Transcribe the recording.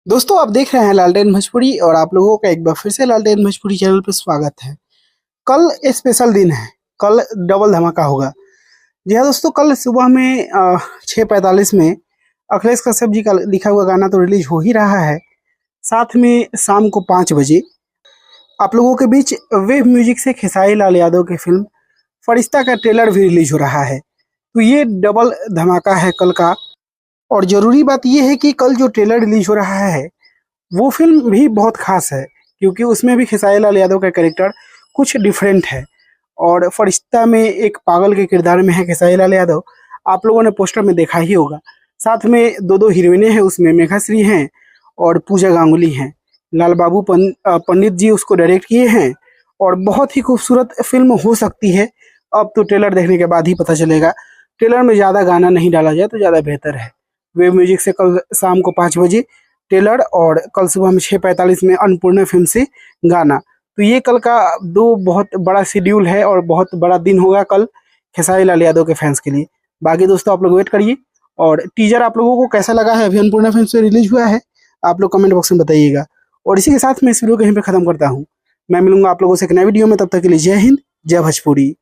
दोस्तों आप देख रहे हैं लालटेन भोजपुरी और आप लोगों का एक बार फिर से लालटेन भोजपुरी चैनल पर स्वागत है। कल स्पेशल दिन है। कल डबल धमाका होगा। जी हाँ दोस्तों, कल सुबह में 6:45 में अखिलेश कश्यप जी का लिखा हुआ गाना तो रिलीज हो ही रहा है। साथ में शाम को 5 बजे आप लोगों के बीच वेव म्यूजिक से खेसारी लाल यादव की फिल्म फरिश्ता का ट्रेलर भी रिलीज हो रहा है। तो ये डबल धमाका है कल का। और जरूरी बात यह है कि कल जो ट्रेलर रिलीज हो रहा है वो फिल्म भी बहुत खास है, क्योंकि उसमें भी खेसारी लाल यादव का कैरेक्टर कुछ डिफरेंट है। और फरिश्ता में एक पागल के किरदार में है खेसारी लाल यादव। आप लोगों ने पोस्टर में देखा ही होगा। साथ में दो दो हीरोइनें हैं, उसमें मेघाश्री हैं और पूजा गांगुली हैं। लाल बाबू पंडित जी उसको डायरेक्ट किए हैं और बहुत ही खूबसूरत फिल्म हो सकती है। अब तो ट्रेलर देखने के बाद ही पता चलेगा। ट्रेलर में ज़्यादा गाना नहीं डाला जाए तो ज़्यादा बेहतर है। वेव म्यूजिक से कल शाम को 5 बजे ट्रेलर और कल सुबह में 6:45 में अन्नपूर्णा फिल्म से गाना। तो ये कल का दो बहुत बड़ा शेड्यूल है और बहुत बड़ा दिन होगा कल खेसारी लाल यादव के फैंस के लिए। बाकी दोस्तों आप लोग वेट करिए। और टीजर आप लोगों को कैसा लगा है, अभी अन्नपूर्णा फिल्म से रिलीज हुआ है, आप लोग कमेंट बॉक्स में बताइएगा। और इसी के साथ मैं इस वीडियो को यहीं पे खत्म करता हूँ। मैं मिलूंगा आप लोगों से एक नए वीडियो में, तब तक के लिए जय हिंद, जय भोजपुरी।